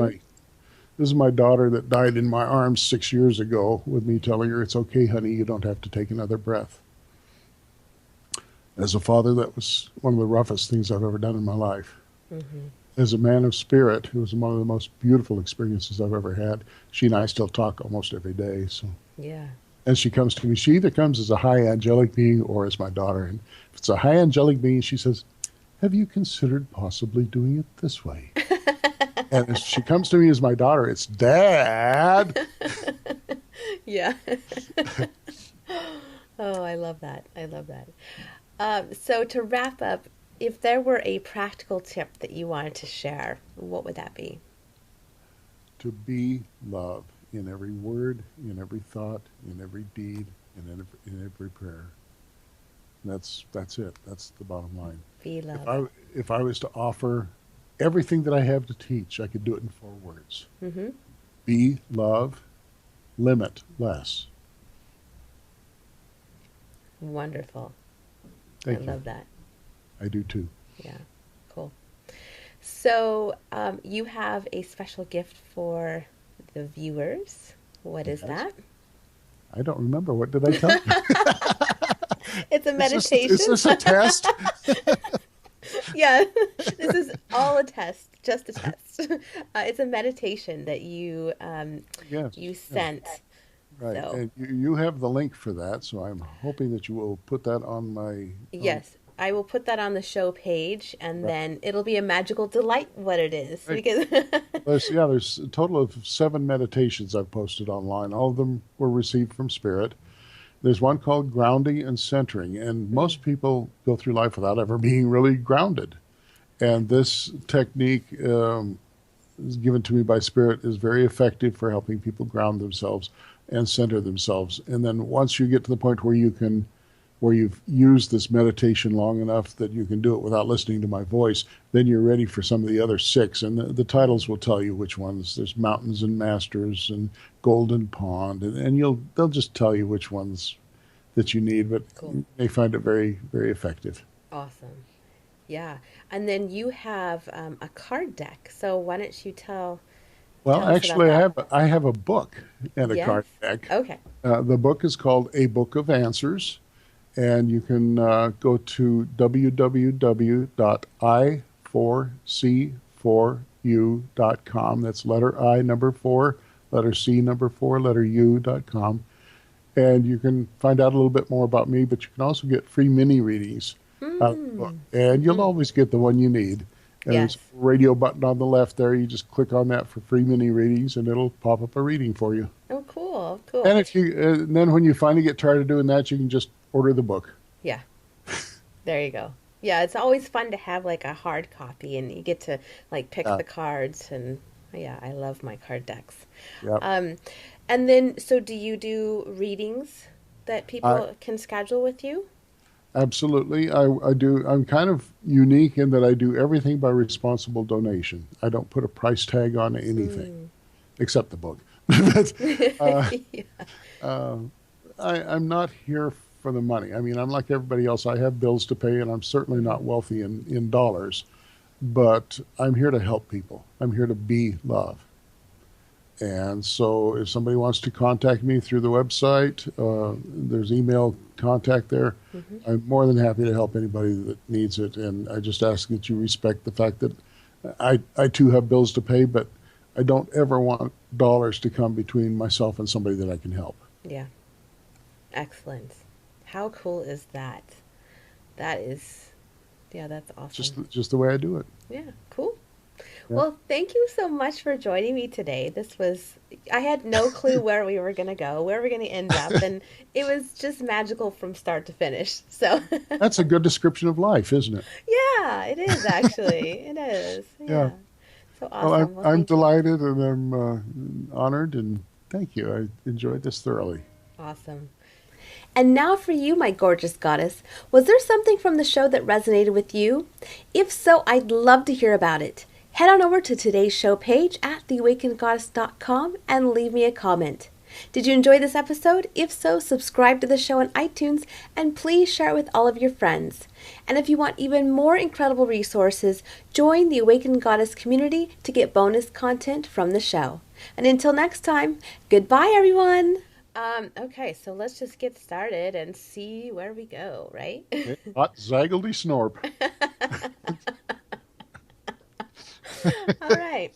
[SPEAKER 2] is my daughter that died in my arms 6 years ago with me telling her, it's okay, honey, you don't have to take another breath. As a father, that was one of the roughest things I've ever done in my life.
[SPEAKER 1] Mm-hmm.
[SPEAKER 2] As a man of spirit, it was one of the most beautiful experiences I've ever had. She and I still talk almost every day. So,
[SPEAKER 1] Yeah.
[SPEAKER 2] and she comes to me. She either comes as a high angelic being or as my daughter. And if it's a high angelic being, she says, have you considered possibly doing it this way? And if she comes to me as my daughter, it's Dad.
[SPEAKER 1] Yeah. Oh, I love that. I love that. So to wrap up, if there were a practical tip that you wanted to share, what would that be?
[SPEAKER 2] To be love in every word, in every thought, in every deed, in every prayer. That's it. That's the bottom line.
[SPEAKER 1] Be love.
[SPEAKER 2] If I was to offer everything that I have to teach, I could do it in 4 words.
[SPEAKER 1] Mm-hmm.
[SPEAKER 2] Be love, limit less.
[SPEAKER 1] Wonderful.
[SPEAKER 2] Thank
[SPEAKER 1] I
[SPEAKER 2] you.
[SPEAKER 1] love that.
[SPEAKER 2] I do too.
[SPEAKER 1] Yeah, cool. So you have a special gift for the viewers. What is that?
[SPEAKER 2] I don't remember. What did I tell you?
[SPEAKER 1] It's a meditation.
[SPEAKER 2] Is this a test?
[SPEAKER 1] Yeah, this is all a test, just a test. It's a meditation that you
[SPEAKER 2] Yes.
[SPEAKER 1] you sent.
[SPEAKER 2] Right.
[SPEAKER 1] So.
[SPEAKER 2] And you have the link for that, so I'm hoping that you will put that on my...
[SPEAKER 1] Yes, I will put that on the show page, and then it'll be a magical delight what it is.
[SPEAKER 2] Right.
[SPEAKER 1] Because
[SPEAKER 2] there's a total of 7 meditations I've posted online. All of them were received from Spirit. There's one called Grounding and Centering, and most people go through life without ever being really grounded. And this technique is given to me by Spirit is very effective for helping people ground themselves and center themselves. And then once you get to the point where you've used this meditation long enough that you can do it without listening to my voice, then you're ready for some of the other 6. And the titles will tell you which ones. There's Mountains and Masters and Golden Pond, and they'll just tell you which ones that you need, but
[SPEAKER 1] Cool.
[SPEAKER 2] You may find it very, very effective.
[SPEAKER 1] awesome. Yeah, and then you have a card deck. So why don't you tell
[SPEAKER 2] Well,
[SPEAKER 1] us
[SPEAKER 2] actually,
[SPEAKER 1] about that?
[SPEAKER 2] I have a book and a
[SPEAKER 1] Yes?
[SPEAKER 2] card deck.
[SPEAKER 1] Okay.
[SPEAKER 2] The book is called A Book of Answers, and you can go to www.i4c4u.com. That's letter I, number 4, letter C, number 4, letter U.com. And you can find out a little bit more about me, but you can also get free mini readings out of the book. And you'll always get the one you need. And
[SPEAKER 1] Yes.
[SPEAKER 2] there's a radio button on the left there. You just click on that for free mini readings, and it'll pop up a reading for you.
[SPEAKER 1] Oh, cool, cool.
[SPEAKER 2] And then when you finally get tired of doing that, you can just order the book.
[SPEAKER 1] Yeah. There you go. Yeah, it's always fun to have like a hard copy, and you get to like pick the cards, and yeah, I love my card decks.
[SPEAKER 2] Yep.
[SPEAKER 1] And then, so do you do readings that people can schedule with you?
[SPEAKER 2] Absolutely. I do. I'm kind of unique in that I do everything by responsible donation. I don't put a price tag on anything, except the book. But,
[SPEAKER 1] Yeah.
[SPEAKER 2] I'm not here for the money. I mean, I'm like everybody else. I have bills to pay, and I'm certainly not wealthy in dollars. But I'm here to help people. I'm here to be love. And so if somebody wants to contact me through the website, there's email contact there. I'm more than happy to help anybody that needs it. And I just ask that you respect the fact that I too have bills to pay, but I don't ever want dollars to come between myself and somebody that I can help.
[SPEAKER 1] Yeah. Excellent. How cool is that? That is, yeah, that's awesome.
[SPEAKER 2] Just the way I do it.
[SPEAKER 1] Yeah, cool.
[SPEAKER 2] Yeah.
[SPEAKER 1] Well, thank you so much for joining me today. I had no clue where we were going to go, where we're going to end up, and it was just magical from start to finish. So
[SPEAKER 2] That's a good description of life, isn't it?
[SPEAKER 1] yeah, it is actually. It is. Yeah. So awesome.
[SPEAKER 2] Well, I'm delighted and I'm honored, and thank you. I enjoyed this thoroughly.
[SPEAKER 1] Awesome. And now for you, my gorgeous goddess. Was there something from the show that resonated with you? If so, I'd love to hear about it. Head on over to today's show page at theawakenedgoddess.com and leave me a comment. Did you enjoy this episode? If so, subscribe to the show on iTunes and please share it with all of your friends. And if you want even more incredible resources, join the Awakened Goddess community to get bonus content from the show. And until next time, goodbye everyone! Okay, so let's just get started and see where we go, right?
[SPEAKER 2] Hot zaggledy snorp.
[SPEAKER 1] All right.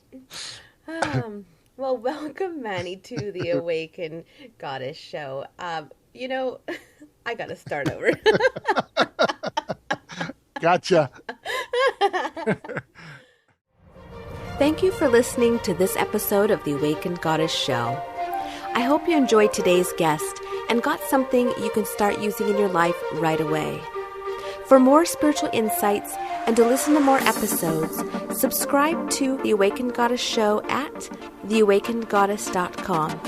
[SPEAKER 1] Well, welcome, Mani, to the Awakened Goddess Show. I got to start over.
[SPEAKER 2] Gotcha.
[SPEAKER 1] Thank you for listening to this episode of the Awakened Goddess Show. I hope you enjoyed today's guest and got something you can start using in your life right away. For more spiritual insights and to listen to more episodes, subscribe to The Awakened Goddess Show at theawakenedgoddess.com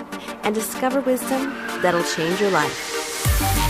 [SPEAKER 1] and discover wisdom that'll change your life.